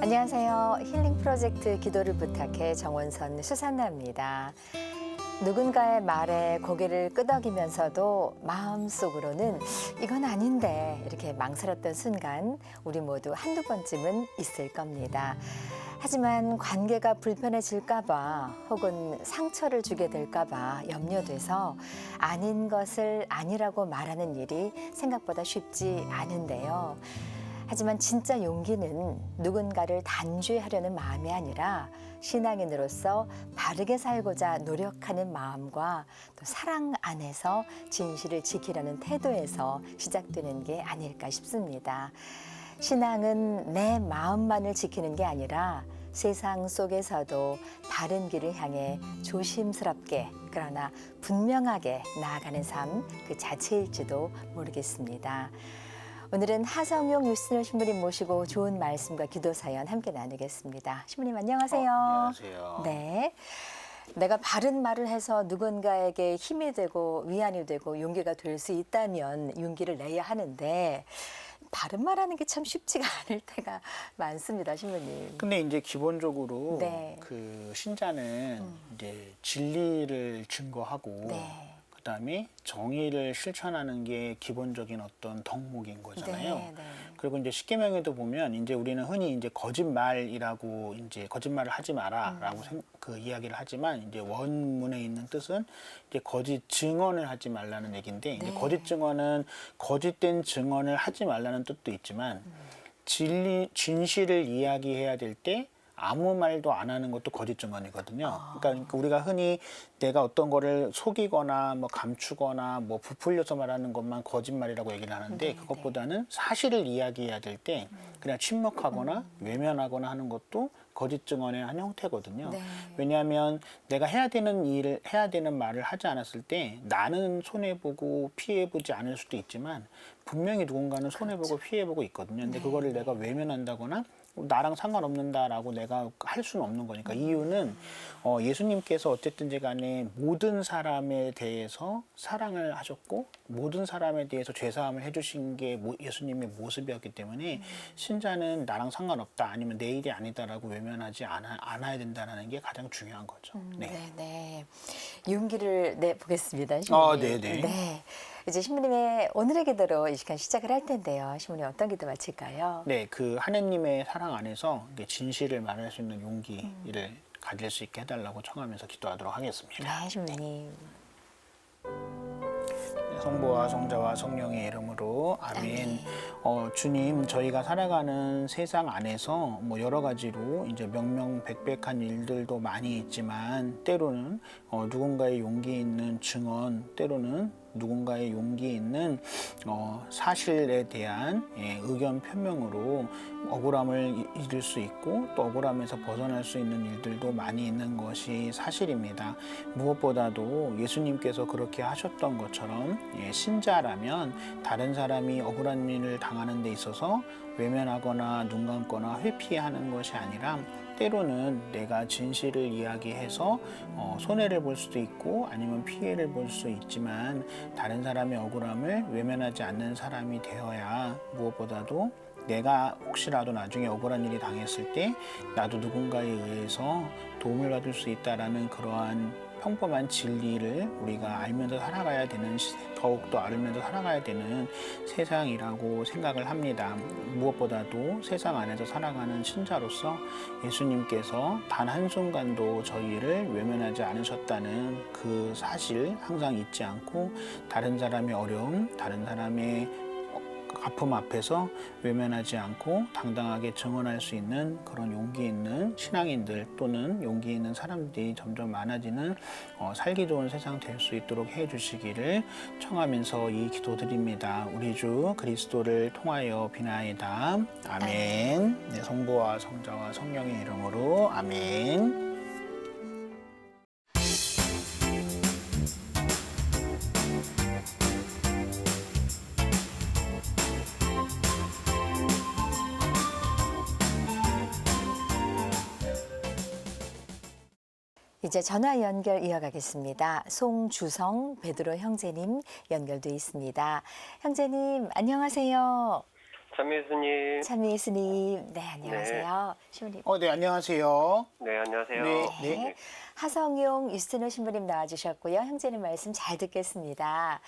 안녕하세요. 힐링 프로젝트 기도를 부탁해 정원선 수산나입니다. 누군가의 말에 고개를 끄덕이면서도 마음속으로는 이건 아닌데 이렇게 망설였던 순간 우리 모두 한두 번쯤은 있을 겁니다. 하지만 관계가 불편해질까 봐 혹은 상처를 주게 될까 봐 염려돼서 아닌 것을 아니라고 말하는 일이 생각보다 쉽지 않은데요. 하지만 진짜 용기는 누군가를 단죄하려는 마음이 아니라 신앙인으로서 바르게 살고자 노력하는 마음과 또 사랑 안에서 진실을 지키려는 태도에서 시작되는 게 아닐까 싶습니다. 신앙은 내 마음만을 지키는 게 아니라 세상 속에서도 바른 길을 향해 조심스럽게 그러나 분명하게 나아가는 삶 그 자체일지도 모르겠습니다. 오늘은 하성용 유스널 신부님 모시고 좋은 말씀과 기도 사연 함께 나누겠습니다. 신부님 안녕하세요. 안녕하세요. 네, 내가 바른 말을 해서 누군가에게 힘이 되고 위안이 되고 용기가 될 수 있다면 용기를 내야 하는데 바른 말하는 게 참 쉽지가 않을 때가 많습니다, 신부님. 근데 이제 기본적으로 네. 그 신자는 이제 진리를 증거하고 네. 그다음에 정의를 실천하는 게 기본적인 어떤 덕목인 거잖아요. 네, 네. 그리고 이제 십계명에도 보면 이제 우리는 흔히 이제 거짓말이라고 이제 거짓말을 하지 마라라고 그 이야기를 하지만 이제 원문에 있는 뜻은 이제 거짓 증언을 하지 말라는 얘기인데 이제 네. 거짓 증언은 거짓된 증언을 하지 말라는 뜻도 있지만 진실을 이야기해야 될 때 아무 말도 안 하는 것도 거짓 증언이거든요. 그러니까 우리가 흔히 내가 어떤 거를 속이거나 뭐 감추거나 뭐 부풀려서 말하는 것만 거짓말이라고 얘기를 하는데 그것보다는 사실을 이야기해야 될 때 그냥 침묵하거나 외면하거나 하는 것도 거짓 증언의 한 형태거든요. 네. 왜냐하면 내가 해야 되는 일을 해야 되는 말을 하지 않았을 때 나는 손해보고 피해보지 않을 수도 있지만 분명히 누군가는 손해보고 피해보고 있거든요. 근데 그거를 내가 외면한다거나 나랑 상관없는다라고 내가 할 수는 없는 거니까. 이유는 예수님께서 어쨌든지 간에 모든 사람에 대해서 사랑을 하셨고 모든 사람에 대해서 죄사함을 해주신 게 예수님의 모습이었기 때문에 신자는 나랑 상관없다 아니면 내 일이 아니다라고 외면하지 않아야 된다는 게 가장 중요한 거죠. 네. 네. 용기를 내보겠습니다, 신부님. 네네. 네. 이제 신부님의 오늘의 기도로 이 시간 시작을 할 텐데요. 신부님 어떤 기도 마칠까요? 네, 그 하느님의 사랑 안에서 진실을 말할 수 있는 용기를 가질 수 있게 해달라고 청하면서 기도하도록 하겠습니다. 네, 신부님. 성부와 성자와 성령의 이름으로 아멘. 주님, 저희가 살아가는 세상 안에서 뭐 여러 가지로 이제 명명백백한 일들도 많이 있지만 때로는 누군가의 용기 있는 증언, 때로는 누군가의 용기 있는 사실에 대한 의견 표명으로 억울함을 잊을 수 있고 또 억울함에서 벗어날 수 있는 일들도 많이 있는 것이 사실입니다. 무엇보다도 예수님께서 그렇게 하셨던 것처럼 신자라면 다른 사람이 억울한 일을 당하는 데 있어서 외면하거나 눈 감거나 회피하는 것이 아니라 때로는 내가 진실을 이야기해서 손해를 볼 수도 있고 아니면 피해를 볼 수 있지만 다른 사람의 억울함을 외면하지 않는 사람이 되어야 무엇보다도 내가 혹시라도 나중에 억울한 일이 당했을 때 나도 누군가에 의해서 도움을 받을 수 있다라는 그러한 평범한 진리를 우리가 알면서 살아가야 되는 더욱더 알면서 살아가야 되는 세상이라고 생각을 합니다. 무엇보다도 세상 안에서 살아가는 신자로서 예수님께서 단 한순간도 저희를 외면하지 않으셨다는 그 사실 항상 잊지 않고 다른 사람의 어려움, 다른 사람의 아픔 앞에서 외면하지 않고 당당하게 증언할 수 있는 그런 용기 있는 신앙인들 또는 용기 있는 사람들이 점점 많아지는 살기 좋은 세상 될 수 있도록 해주시기를 청하면서 이 기도드립니다. 우리 주 그리스도를 통하여 비나이다. 아멘. 네, 성부와 성자와 성령의 이름으로 아멘. 이제 전화 연결 이어가겠습니다. 송주성 베드로 형제님 연결돼 있습니다. 형제님 안녕하세요. 참미수님. 찬미 스님, 네 안녕하세요. 신부님. 네, 안녕하세요. 네, 안녕하세요. 네, 네. 하성용 유스틴호 신부님 나와주셨고요. 형제님 말씀 잘 듣겠습니다.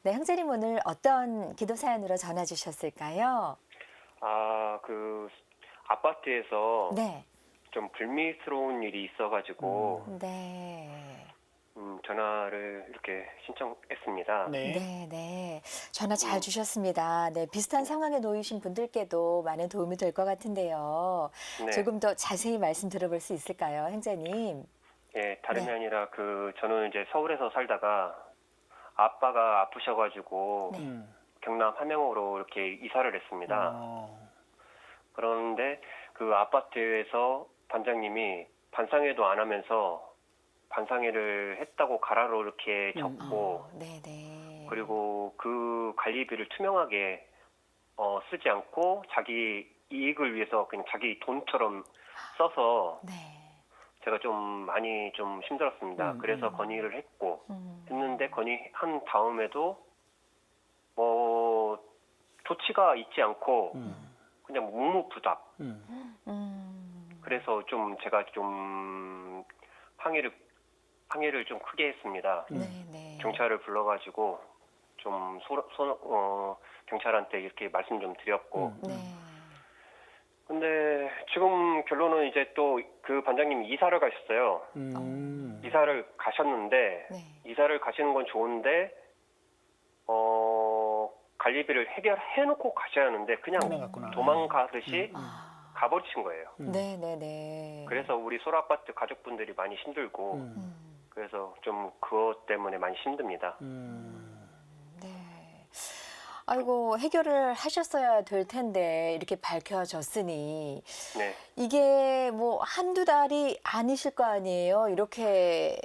네, 형제님 오늘 어떤 기도 사연으로 전화 주셨을까요? 그 아파트에서 네, 좀 불미스러운 일이 있어가지고 네, 전화를 이렇게 신청했습니다. 네. 네, 네. 전화 잘 주셨습니다. 네, 비슷한 상황에 놓이신 분들께도 많은 도움이 될 것 같은데요. 네. 조금 더 자세히 말씀 들어볼 수 있을까요, 형제님? 예, 다름이 네. 아니라 저는 이제 서울에서 살다가 아빠가 아프셔가지고 네. 경남 함양으로 이렇게 이사를 했습니다. 어, 그런데 그 아파트에서 반장님이 반상회도 안 하면서 반상회를 했다고 가라로 이렇게 적고 네, 네. 그리고 그 관리비를 투명하게 쓰지 않고 자기 이익을 위해서 그냥 자기 돈처럼 써서 네. 제가 좀 많이 좀 힘들었습니다. 그래서 건의를 했는데 건의한 다음에도 조치가 있지 않고 그냥 묵묵부답. 그래서 좀 제가 좀 항의를 좀 크게 했습니다. 네, 네. 경찰을 불러가지고 좀 경찰한테 이렇게 말씀 좀 드렸고. 네. 근데 지금 결론은 이제 또 그 반장님이 이사를 가셨어요. 이사를 가셨는데 네. 이사를 가시는 건 좋은데 관리비를 해결해놓고 가셔야 하는데 그냥 끝나갔구나. 도망가듯이 가버리신 거예요. 네, 네, 네. 그래서 우리 소라아파트 가족분들이 많이 힘들고 그래서 좀 그것 때문에 많이 힘듭니다. 네. 아이고, 해결을 하셨어야 될 텐데, 이렇게 밝혀졌으니, 네. 이게 뭐 한두 달이 아니실 거 아니에요? 이렇게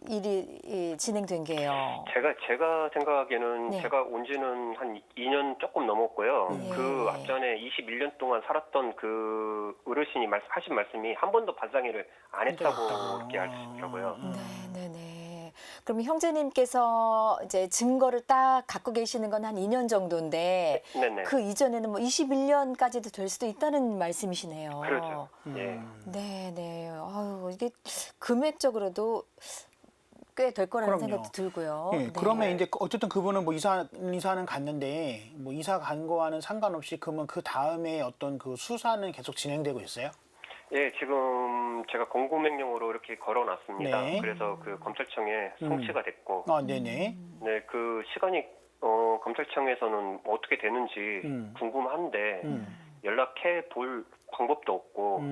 일이 진행된 게요. 제가 생각하기에는 네. 제가 온 지는 한 2년 조금 넘었고요. 네. 그 앞전에 21년 동안 살았던 그 어르신이 하신 말씀이 한 번도 반상회를 안 했다고 이렇게 하시더라고요. 네, 네, 네. 그럼 형제님께서 이제 증거를 딱 갖고 계시는 건 한 2년 정도인데, 네네. 그 이전에는 뭐 21년까지도 될 수도 있다는 말씀이시네요. 그렇죠. 예. 네, 네. 아유, 이게 금액적으로도 꽤 될 거라는 그럼요. 생각도 들고요. 예, 네. 그러면 이제 어쨌든 그분은 뭐 이사는 갔는데 뭐 이사 간 거와는 상관없이 그러면 그 다음에 어떤 그 수사는 계속 진행되고 있어요? 예, 지금 제가 공고명령으로 이렇게 걸어놨습니다. 네. 그래서 그 검찰청에 송치가 됐고, 네네. 네, 그 시간이 검찰청에서는 어떻게 되는지 궁금한데 연락해 볼 방법도 없고,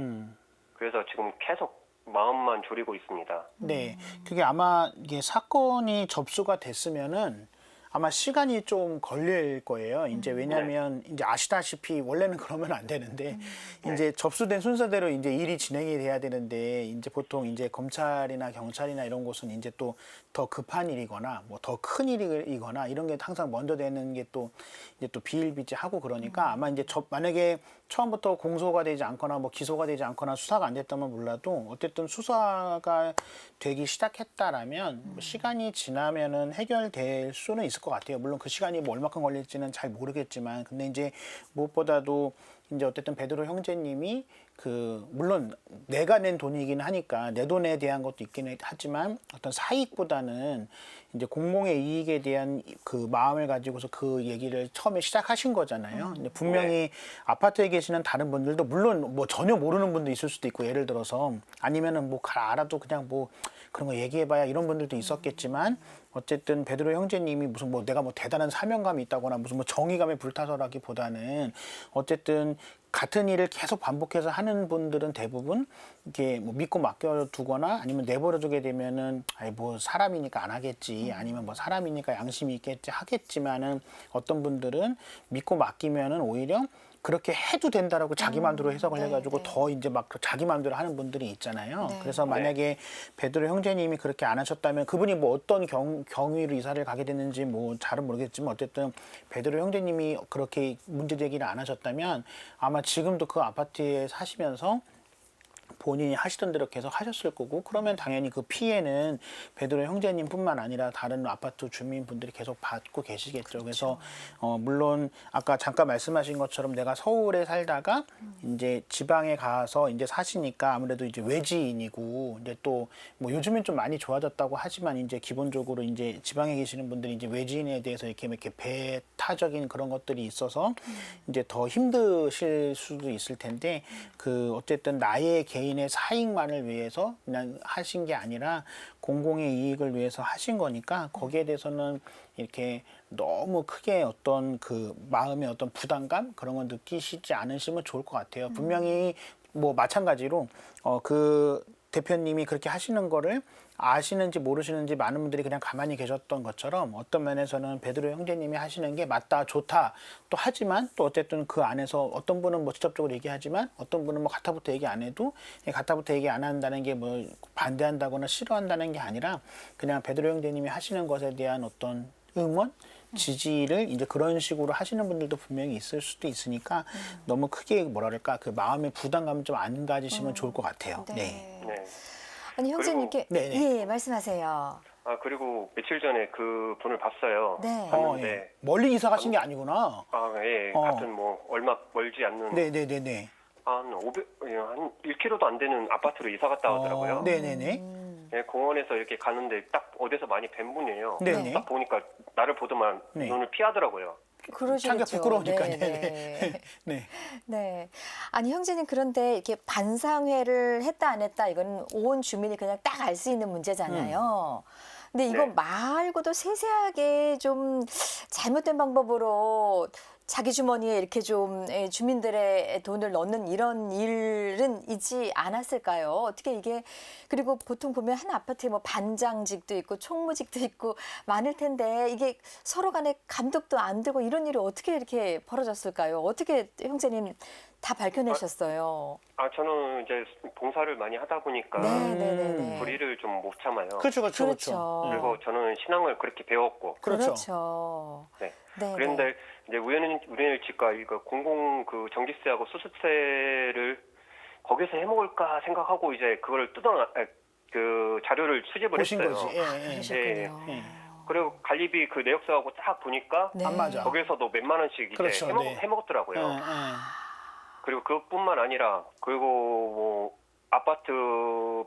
그래서 지금 계속 마음만 졸이고 있습니다. 네, 그게 아마 이게 사건이 접수가 됐으면은 아마 시간이 좀 걸릴 거예요. 이제 왜냐하면 이제 아시다시피 원래는 그러면 안 되는데 이제 접수된 순서대로 이제 일이 진행이 돼야 되는데 이제 보통 이제 검찰이나 경찰이나 이런 곳은 이제 또 더 급한 일이거나 뭐 더 큰 일이거나 이런 게 항상 먼저 되는 게 또 이제 또 비일비재하고 그러니까 아마 이제 만약에 처음부터 공소가 되지 않거나 뭐 기소가 되지 않거나 수사가 안 됐다면 몰라도 어쨌든 수사가 되기 시작했다라면 뭐 시간이 지나면은 해결될 수는 있을 것 같아요. 물론 그 시간이 뭐 얼마큼 걸릴지는 잘 모르겠지만 근데 이제 무엇보다도 이제 어쨌든 베드로 형제님이 물론 내가 낸 돈이긴 하니까 내 돈에 대한 것도 있긴 하지만 어떤 사익보다는 이제 공공의 이익에 대한 그 마음을 가지고서 그 얘기를 처음에 시작하신 거잖아요. 근데 분명히 아파트에 계시는 다른 분들도 물론 뭐 전혀 모르는 분도 있을 수도 있고 예를 들어서 아니면은 뭐 알아도 그냥 뭐 그런 거 얘기해봐야 이런 분들도 있었겠지만 어쨌든 베드로 형제님이 무슨 뭐 내가 뭐 대단한 사명감이 있다거나 무슨 뭐 정의감에 불타서라기보다는 어쨌든 같은 일을 계속 반복해서 하는 분들은 대부분 이게 뭐 믿고 맡겨두거나 아니면 내버려두게 되면은 아니 뭐 사람이니까 안 하겠지 아니면 뭐 사람이니까 양심이 있겠지 하겠지만은 어떤 분들은 믿고 맡기면은 오히려 그렇게 해도 된다라고 자기 마음대로 해석을 네, 해가지고 네. 더 이제 막 자기 마음대로 하는 분들이 있잖아요. 네. 그래서 만약에 베드로 형제님이 그렇게 안 하셨다면 그분이 뭐 어떤 경위로 이사를 가게 됐는지 뭐 잘은 모르겠지만 어쨌든 베드로 형제님이 그렇게 문제 제기를 안 하셨다면 아마 지금도 그 아파트에 사시면서 본인이 하시던 대로 계속 하셨을 거고 그러면 당연히 그 피해는 베드로 형제님뿐만 아니라 다른 아파트 주민분들이 계속 받고 계시겠죠. 그래서 물론 아까 잠깐 말씀하신 것처럼 내가 서울에 살다가 이제 지방에 가서 이제 사시니까 아무래도 이제 외지인이고 이제 또 뭐 요즘엔 좀 많이 좋아졌다고 하지만 이제 기본적으로 이제 지방에 계시는 분들이 이제 외지인에 대해서 이렇게 배타적인 그런 것들이 있어서 이제 더 힘드실 수도 있을 텐데 그 어쨌든 나의 개인의 사익만을 위해서 그냥 하신 게 아니라 공공의 이익을 위해서 하신 거니까 거기에 대해서는 이렇게 너무 크게 어떤 그 마음의 어떤 부담감 그런 거 느끼시지 않으시면 좋을 것 같아요. 분명히 뭐 마찬가지로 그 대표님이 그렇게 하시는 거를 아시는지 모르시는지 많은 분들이 그냥 가만히 계셨던 것처럼 어떤 면에서는 베드로 형제님이 하시는 게 맞다, 좋다 또 하지만 또 어쨌든 그 안에서 어떤 분은 뭐 직접적으로 얘기하지만 어떤 분은 뭐 가타부터 얘기 안 해도 가타부터 얘기 안 한다는 게 뭐 반대한다거나 싫어한다는 게 아니라 그냥 베드로 형제님이 하시는 것에 대한 어떤 응원? 지지를 이제 그런 식으로 하시는 분들도 분명히 있을 수도 있으니까 너무 크게 뭐라 그럴까 그 마음의 부담감 좀 안 가지시면 좋을 것 같아요. 네. 네. 아니 형제님 이렇게 네네. 예 말씀하세요. 아, 그리고 며칠 전에 그 분을 봤어요. 네. 봤는데, 예. 멀리 이사 가신 게 아니구나. 아, 예. 같은 뭐, 얼마 멀지 않는, 네네네네. 한 1km도 안 되는 아파트로 이사 갔다 오더라고요. 네네네. 예, 공원에서 이렇게 가는데 딱 어디서 많이 뵌 분이에요. 네네. 딱 보니까 나를 보더만 네. 눈을 피하더라고요. 그러시겠죠. 자기가 부끄러우니까. 네, 네. 네. 네. 아니 형제님 그런데 이렇게 반상회를 했다 안 했다 이건 온 주민이 그냥 딱 알 수 있는 문제잖아요. 근데 이거 네. 말고도 세세하게 좀 잘못된 방법으로 자기 주머니에 이렇게 좀 주민들의 돈을 넣는 이런 일은 있지 않았을까요? 어떻게 이게 그리고 보통 보면 한 아파트에 뭐 반장직도 있고 총무직도 있고 많을 텐데 이게 서로 간에 감독도 안 되고 이런 일이 어떻게 이렇게 벌어졌을까요? 어떻게 형제님 다 밝혀내셨어요? 아, 저는 이제 봉사를 많이 하다 보니까 네네네. 불의를 좀 못 참아요. 그렇죠, 그렇죠, 그렇죠. 그렇죠. 그리고 저는 신앙을 그렇게 배웠고. 그렇죠. 그렇죠. 네. 네. 그런데 이제 우연의 일치가 이거 공공 그 전기세하고 수습세를 거기서 해먹을까 생각하고 이제 그거를 그 자료를 수집을 보신 했어요. 거지. 예, 예. 그러셨군요. 예. 그리고 관리비 그 내역서하고 딱 보니까 네. 안 맞아. 거기서도 몇만 원씩 이제 그렇죠, 네. 해먹었더라고요. 예, 예. 그리고 그것뿐만 아니라 그리고 뭐 아파트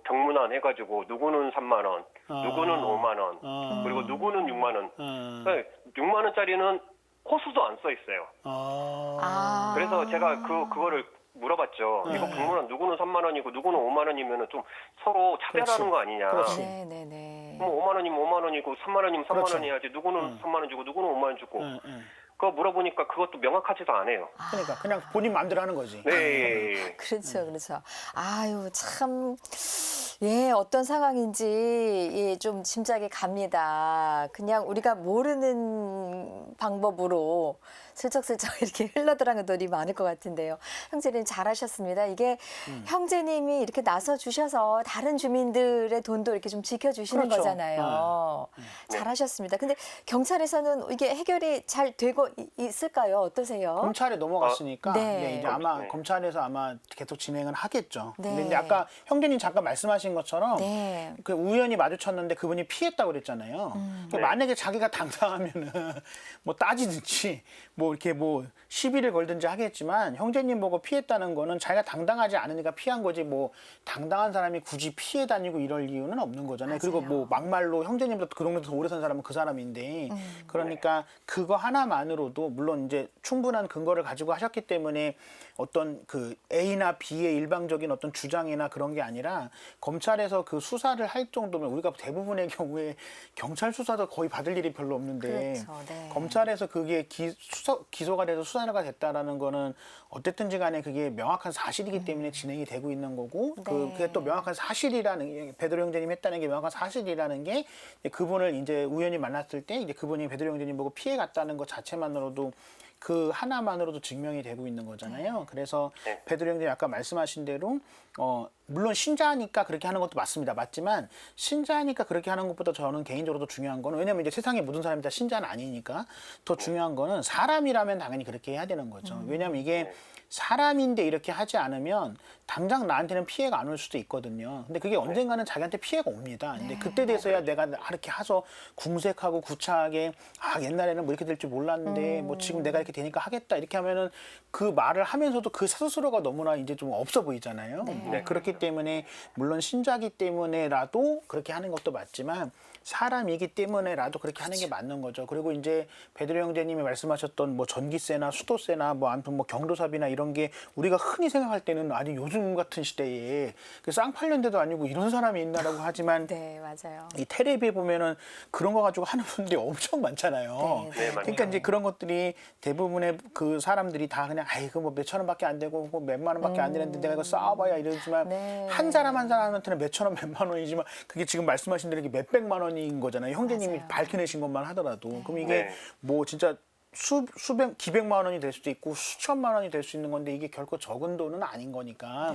병문안 해가지고 누구는 3만 원, 누구는 5만 원, 그리고 누구는 6만 원. 그러니까 6만 원짜리는 호수도 안 써 있어요. 아. 그래서 제가 그거를 물어봤죠. 이거 병문안 누구는 3만 원이고 누구는 5만 원이면 좀 서로 차별하는 그렇지. 거 아니냐. 그렇지. 네네네. 뭐 5만 원이면 5만 원이고 3만 원이면 3만 그렇죠. 원 해야지. 누구는 3만 원 주고 누구는 5만 원 주고. 예, 예. 그거 물어보니까 그것도 명확하지도 않아요. 그러니까 그냥 본인 마음대로 하는 거지. 네. 그렇죠, 그렇죠. 아유, 참, 예, 어떤 상황인지 예, 좀 짐작이 갑니다. 그냥 우리가 모르는 방법으로 슬쩍슬쩍 이렇게 흘러들어가는 돈이 많을 것 같은데요. 형제님 잘하셨습니다. 이게 형제님이 이렇게 나서 주셔서 다른 주민들의 돈도 이렇게 좀 지켜주시는 그렇죠. 거잖아요. 잘하셨습니다. 근데 경찰에서는 이게 해결이 잘 되고 있을까요? 어떠세요? 검찰에 넘어갔으니까 네. 네, 이제 아마 네. 검찰에서 아마 계속 진행을 하겠죠. 네. 근데 이제 아까 형제님 잠깐 말씀하신 것처럼 네. 그 우연히 마주쳤는데 그분이 피했다고 그랬잖아요. 네. 만약에 자기가 당당하면은 뭐 따지든지 뭐 이렇게 뭐 시비를 걸든지 하겠지만 형제님 보고 피했다는 거는 자기가 당당하지 않으니까 피한 거지 뭐 당당한 사람이 굳이 피해 다니고 이럴 이유는 없는 거잖아요. 그리고 맞아요. 뭐 막말로 형제님보다 그 동네에서 오래 산 사람은 그 사람인데 그러니까 그거 하나만으로도 물론 이제 충분한 근거를 가지고 하셨기 때문에 어떤 그 A나 B의 일방적인 어떤 주장이나 그런 게 아니라 검찰에서 그 수사를 할 정도면 우리가 대부분의 경우에 경찰 수사도 거의 받을 일이 별로 없는데 그렇죠, 네. 검찰에서 그게 기소가 돼서 수사가 됐다라는 거는 어쨌든지 간에 그게 명확한 사실이기 때문에 진행이 되고 있는 거고 그게 또 명확한 사실이라는 게 베드로 형제님 했다는 게 명확한 사실이라는 게 그분을 이제 우연히 만났을 때 이제 그분이 베드로 형제님 보고 피해 갔다는 것 자체만으로도 그 하나만으로도 증명이 되고 있는 거잖아요. 그래서 네. 베드로 형제님 아까 말씀하신 대로 물론 신자니까 그렇게 하는 것도 맞습니다. 맞지만 신자니까 그렇게 하는 것보다 저는 개인적으로 더 중요한 거는, 왜냐면 이제 세상에 모든 사람이 다 신자는 아니니까, 더 중요한 거는 사람이라면 당연히 그렇게 해야 되는 거죠. 왜냐면 이게 사람인데 이렇게 하지 않으면 당장 나한테는 피해가 안 올 수도 있거든요. 근데 그게 언젠가는 자기한테 피해가 옵니다. 근데 그때 돼서야 내가 이렇게 해서 궁색하고 구차하게 옛날에는 뭐 이렇게 될 줄 몰랐는데 뭐 지금 내가 이렇게 되니까 하겠다 이렇게 하면은 그 말을 하면서도 그 스스로가 너무나 이제 좀 없어 보이잖아요. 그렇기 때문에 물론 신자기 때문에라도 그렇게 하는 것도 맞지만 사람이기 때문에라도 그렇게 하는 게 맞는 거죠. 그리고 이제 베드로 형제님이 말씀하셨던 뭐 전기세나 수도세나 뭐 아무튼 뭐 경로사비나 이런 게 우리가 흔히 생각할 때는 아니 요즘 같은 시대에 그 쌍팔년대도 아니고 이런 사람이 있나라고 하지만 네, 맞아요. 이 텔레비에 보면은 그런 거 가지고 하는 분들이 엄청 많잖아요. 네, 네, 맞아요. 그러니까 이제 그런 것들이 대부분의 그 사람들이 다 그냥 아이고 뭐 몇천 원밖에 안 되고 뭐 몇만 원밖에 안 되는데 내가 이거 쌓아봐야 이러지만 네. 한 사람 한 사람한테는 몇천 원 몇만 원이지만 그게 지금 말씀하신 대로 이게 몇백만 원인 거잖아요. 형제님이 맞아요. 밝혀내신 것만 하더라도. 그럼 이게 네. 뭐 진짜 수백, 기백만 원이 될 수도 있고 수천만 원이 될 수 있는 건데 이게 결코 적은 돈은 아닌 거니까.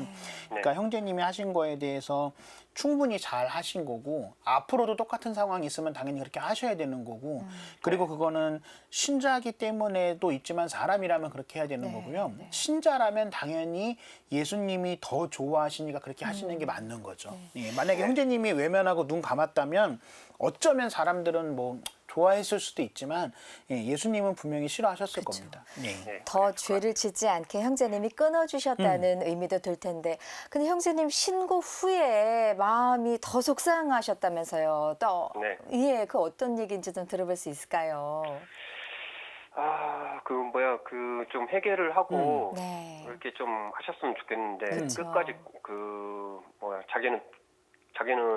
그러니까 형제님이 하신 거에 대해서 충분히 잘 하신 거고 앞으로도 똑같은 상황이 있으면 당연히 그렇게 하셔야 되는 거고 그리고 그거는 신자기 때문에도 있지만 사람이라면 그렇게 해야 되는 거고요. 신자라면 당연히 예수님이 더 좋아하시니까 그렇게 하시는 게 맞는 거죠. 예, 만약에 형제님이 외면하고 눈 감았다면 어쩌면 사람들은 뭐 좋아했을 수도 있지만 예수님은 분명히 싫어하셨을 겁니다. 예. 더 죄를 짓지 않게 형제님이 끊어주셨다는 의미도 들 텐데, 근데 형제님 신고 후에 마음이 더 속상하셨다면서요. 또 네. 예, 그 어떤 얘기인지 좀 들어볼 수 있을까요? 그 좀 해결을 하고 네. 이렇게 좀 하셨으면 좋겠는데 그쵸. 끝까지 자기는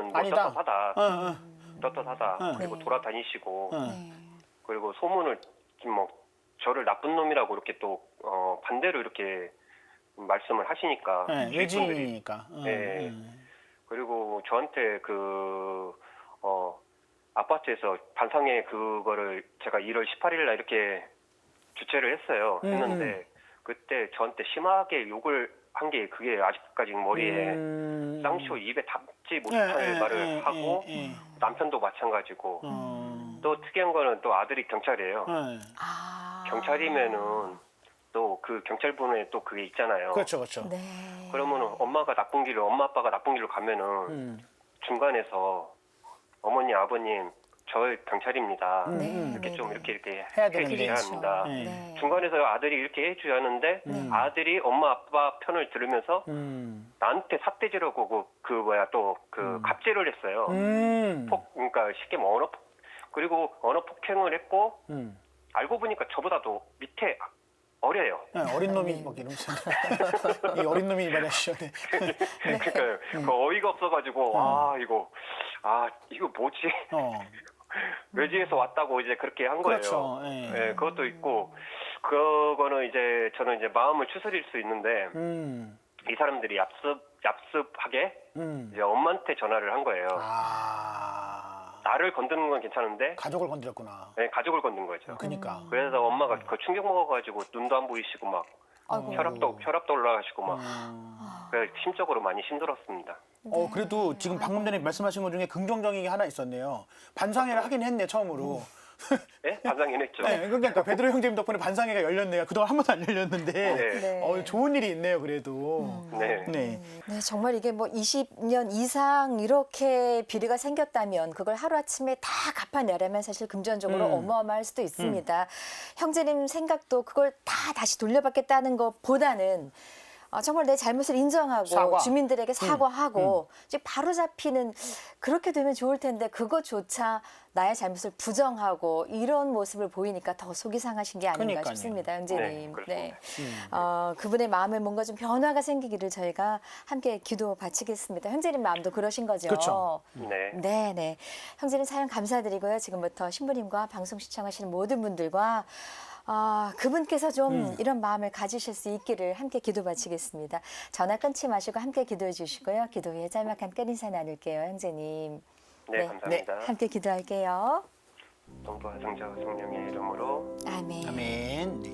뭐 아니다. 떳떳하다. 떳떳하다. 그리고 네. 돌아다니시고 네. 그리고 소문을 뭐 저를 나쁜 놈이라고 이렇게 또 반대로 이렇게 말씀을 하시니까 주위분들이. 외지인이니까. 네. 그리고 저한테 아파트에서 반상회 그거를 제가 1월 18일 날 이렇게 주최를 했어요. 했는데 그때 저한테 심하게 욕을 한 게 그게 아직까지 머리에 쌍쇼 입에 닿지 못할 말을 하고 남편도 마찬가지고 또 특이한 거는 또 아들이 경찰이에요. 아. 경찰이면은 또 그 경찰분에 또 그게 있잖아요. 그렇죠, 그렇죠. 네. 그러면은 엄마 아빠가 나쁜 길로 가면은 중간에서 어머니 아버님 저 경찰입니다. 이렇게 좀 이렇게 해야 되는데. 해주셔야 합니다. 네. 중간에서 아들이 이렇게 해줘야 하는데 아들이 엄마 아빠 편을 들으면서 나한테 삿대질하고 갑질을 했어요. 그러니까 쉽게 뭐 그리고 언어 폭행을 했고 알고 보니까 저보다도 밑에 어려요. 어린 놈이 막 이러면서 이 어린 놈이 말이죠. 그러니까 그 어이가 없어가지고 이거 뭐지? 외지에서 왔다고 이제 그렇게 한 거예요. 그렇죠. 예, 그것도 있고 그거는 이제 저는 이제 마음을 추스릴 수 있는데 이 사람들이 얍습하게 이제 엄마한테 전화를 한 거예요. 나를 건드는 건 괜찮은데 가족을 건드렸구나. 네, 가족을 건든 거죠. 그러니까. 그래서 엄마가 그 충격 먹어가지고 눈도 안 보이시고 막 아이고. 혈압도 올라가시고 막 그래서 심적으로 많이 힘들었습니다. 그래도 지금 방금 전에 말씀하신 것 중에 긍정적인 게 하나 있었네요. 반상회를 하긴 했네, 처음으로. 네? 반상회는 했죠. 네, 그러니까 베드로 형제님 덕분에 반상회가 열렸네요. 그동안 한 번도 안 열렸는데. 네. 좋은 일이 있네요, 그래도. 네. 네. 네, 정말 이게 뭐 20년 이상 이렇게 비리가 생겼다면 그걸 하루아침에 다 갚아내려면 사실 금전적으로 어마어마할 수도 있습니다. 형제님 생각도 그걸 다 다시 돌려받겠다는 것보다는 정말 내 잘못을 인정하고 사과. 주민들에게 사과하고 이제 바로 잡히는 그렇게 되면 좋을 텐데 그것조차 나의 잘못을 부정하고 이런 모습을 보이니까 더 속이 상하신 게 아닌가 그러니까요. 싶습니다, 네, 형제님. 그렇습니다. 그분의 마음에 뭔가 좀 변화가 생기기를 저희가 함께 기도 바치겠습니다. 형제님 마음도 그러신 거죠? 그렇죠. 네. 네. 형제님 사연 감사드리고요. 지금부터 신부님과 방송 시청하시는 모든 분들과 그분께서 좀 이런 마음을 가지실 수 있기를 함께 기도 바치겠습니다. 전화 끊지 마시고 함께 기도해 주시고요. 기도 후에 짤막한 끝 인사 나눌게요, 형제님. 네, 감사합니다. 함께 기도할게요. 성부와 성자와 성령의 이름으로 아멘. 아멘. 네.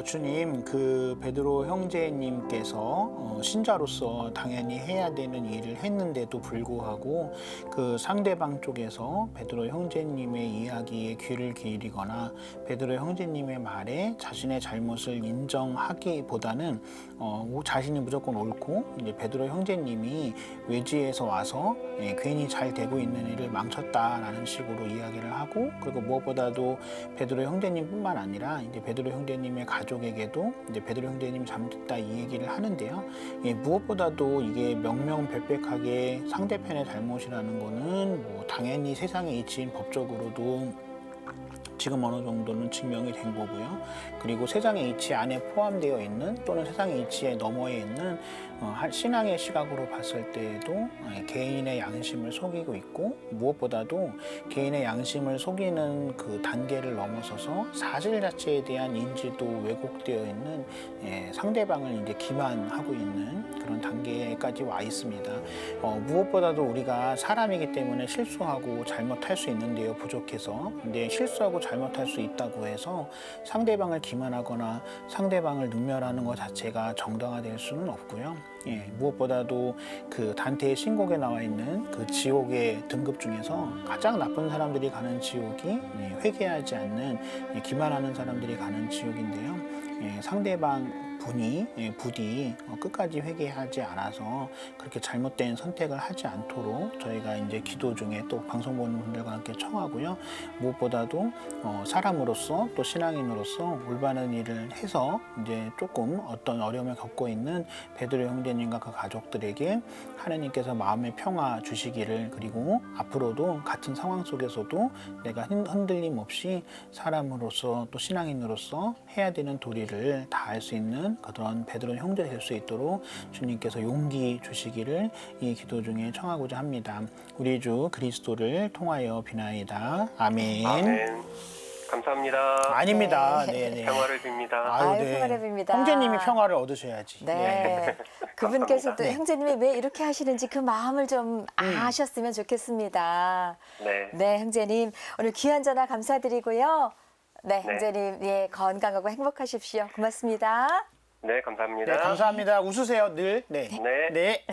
주님, 그 베드로 형제님께서 신자로서 당연히 해야 되는 일을 했는데도 불구하고 그 상대방 쪽에서 베드로 형제님의 이야기에 귀를 기울이거나 베드로 형제님의 말에 자신의 잘못을 인정하기보다는 자신이 무조건 옳고 이제 베드로 형제님이 외지에서 와서 괜히 잘 되고 있는 일을 망쳤다라는 식으로 이야기를 하고, 그리고 무엇보다도 베드로 형제님뿐만 아니라 이제 베드로 형제님의 가족에게도 이제 베드로 형제님 잘못했다 이 얘기를 하는데요. 무엇보다도 이게 명명백백하게 상대편의 잘못이라는 거는 뭐 당연히 세상의 이치인 법적으로도 지금 어느 정도는 증명이 된 거고요. 그리고 세상의 이치 안에 포함되어 있는 또는 세상의 이치에 너머에 있는 신앙의 시각으로 봤을 때에도 개인의 양심을 속이고 있고, 무엇보다도 개인의 양심을 속이는 그 단계를 넘어서서 사실 자체에 대한 인지도 왜곡되어 있는 상대방을 이제 기만하고 있는 그런 단계까지 와 있습니다. 무엇보다도 우리가 사람이기 때문에 실수하고 잘못할 수 있는데요, 부족해서. 근데 실수하고 잘못할 수 있다고 해서 상대방을 기만하거나 상대방을 능멸하는 것 자체가 정당화될 수는 없고요. 무엇보다도 그 단테의 신곡에 나와 있는 그 지옥의 등급 중에서 가장 나쁜 사람들이 가는 지옥이 회개하지 않는 기만하는 사람들이 가는 지옥인데요. 상대방 부디 끝까지 회개하지 않아서 그렇게 잘못된 선택을 하지 않도록 저희가 이제 기도 중에 또 방송 보는 분들과 함께 청하고요. 무엇보다도 사람으로서 또 신앙인으로서 올바른 일을 해서 이제 조금 어떤 어려움을 겪고 있는 베드로 형제님과 그 가족들에게 하나님께서 마음의 평화 주시기를, 그리고 앞으로도 같은 상황 속에서도 내가 흔들림 없이 사람으로서 또 신앙인으로서 해야 되는 도리를 다할 수 있는 그런 베드로 형제 될 수 있도록 주님께서 용기 주시기를 이 기도 중에 청하고자 합니다. 우리 주 그리스도를 통하여 비나이다. 아멘. 아멘. 감사합니다. 아닙니다. 네. 평화를 빕니다. 아유, 평화를 빕니다. 형제님이 평화를 얻으셔야지. 네. 그분께서도 감사합니다. 형제님이 왜 이렇게 하시는지 그 마음을 좀 아셨으면 좋겠습니다. 네. 네, 형제님. 오늘 귀한 전화 감사드리고요. 네, 네. 형제님. 건강하고 행복하십시오. 고맙습니다. 네, 감사합니다. 네, 감사합니다. 웃으세요, 늘. 네. 네. 네.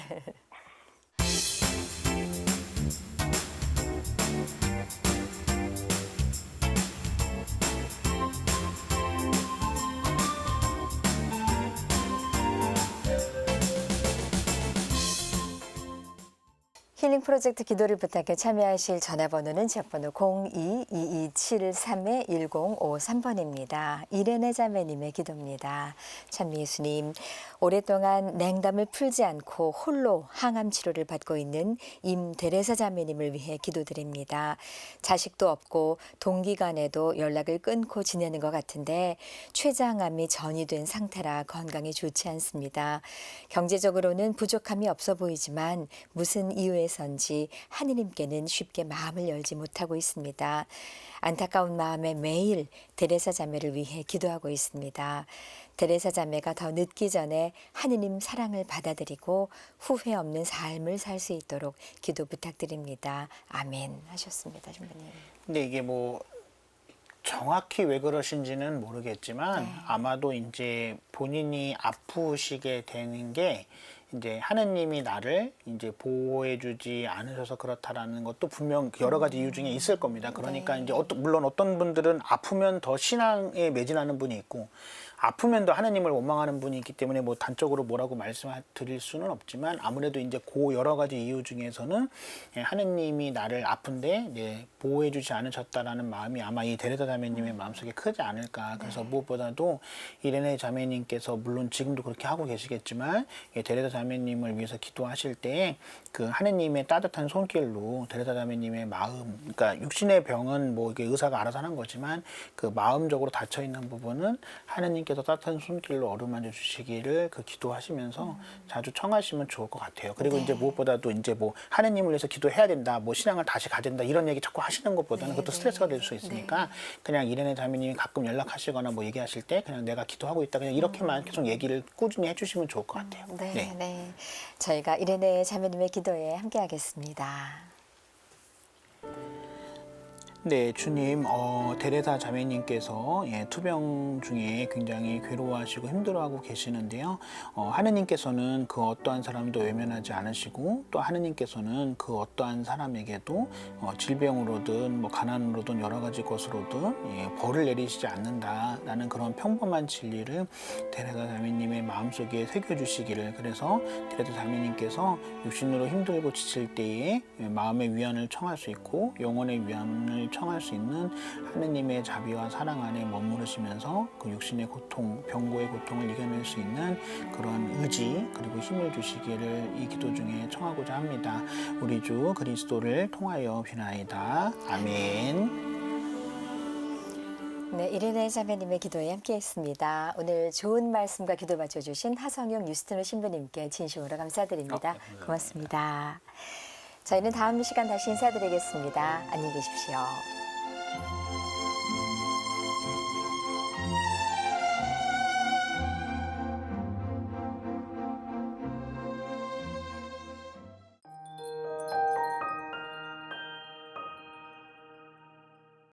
힐링 프로젝트 기도를 부탁해 참여하실 전화번호는 지역번호 02-2273-1053번입니다. 이레네 자매님의 기도입니다. 참 예수님, 오랫동안 냉담을 풀지 않고 홀로 항암 치료를 받고 있는 임데레사 자매님을 위해 기도드립니다. 자식도 없고 동기간에도 연락을 끊고 지내는 것 같은데 췌장암이 전이된 상태라 건강이 좋지 않습니다. 경제적으로는 부족함이 없어 보이지만 무슨 이유에선지 하느님께는 쉽게 마음을 열지 못하고 있습니다. 안타까운 마음에 매일 데레사 자매를 위해 기도하고 있습니다. 데레사 자매가 더 늦기 전에 하느님 사랑을 받아들이고 후회 없는 삶을 살 수 있도록 기도 부탁드립니다. 아멘 하셨습니다. 주님님. 근데 이게 뭐 정확히 왜 그러신지는 모르겠지만 아마도 이제 본인이 아프시게 되는 게 이제 하느님이 나를 이제 보호해주지 않으셔서 그렇다라는 것도 분명 여러 가지 이유 중에 있을 겁니다. 그러니까 이제 물론 어떤 분들은 아프면 더 신앙에 매진하는 분이 있고 아프면 더 하느님을 원망하는 분이 있기 때문에 뭐 단적으로 뭐라고 말씀드릴 수는 없지만 아무래도 이제 그 여러 가지 이유 중에서는 하느님이 나를 아픈데 이제 보호해주지 않으셨다라는 마음이 아마 이 데레사 자매님의 마음속에 크지 않을까. 그래서 무엇보다도 이레네 자매님께서 물론 지금도 그렇게 하고 계시겠지만 데레사 자매님을 위해서 기도하실 때 그 하느님의 따뜻한 손길로 데레사 자매님의 마음, 그러니까 육신의 병은 뭐 이게 의사가 알아서 하는 거지만 그 마음적으로 닫혀 있는 부분은 하느님께서 따뜻한 손길로 어루만져 주시기를 그 기도하시면서 자주 청하시면 좋을 것 같아요. 그리고 이제 무엇보다도 이제 뭐 하느님을 위해서 기도해야 된다, 뭐 신앙을 다시 가진다 이런 얘기 자꾸 하시는 것보다는 그것도 스트레스가 될 수 있으니까 그냥 이레네 자매님이 가끔 연락하시거나 뭐 얘기하실 때 그냥 내가 기도하고 있다 그냥 이렇게만 계속 얘기를 꾸준히 해주시면 좋을 것 같아요. 네. 저희가 이레네 자매님의 기도에 함께하겠습니다. 네, 주님, 데레사 자매님께서 투병 중에 굉장히 괴로워하시고 힘들어하고 계시는데요. 하느님께서는 그 어떠한 사람도 외면하지 않으시고 또 하느님께서는 그 어떠한 사람에게도 질병으로든 뭐 가난으로든 여러 가지 것으로든 벌을 내리시지 않는다라는 그런 평범한 진리를 데레사 자매님의 마음속에 새겨주시기를, 그래서 데레사 자매님께서 육신으로 힘들고 지칠 때에 마음의 위안을 청할 수 있고 영혼의 위안을 청할 수 있는 하느님의 자비와 사랑 안에 머무르시면서 그 육신의 고통, 병고의 고통을 이겨낼 수 있는 그런 의지 그리고 힘을 주시기를 이 기도 중에 청하고자 합니다. 우리 주 그리스도를 통하여 비나이다. 아멘. 네, 이르네 자매님의 기도에 함께했습니다. 오늘 좋은 말씀과 기도 맞춰주신 하성용 뉴스트너 신부님께 진심으로 감사드립니다. 고맙습니다. 저희는 다음 시간 다시 인사드리겠습니다. 안녕히 계십시오.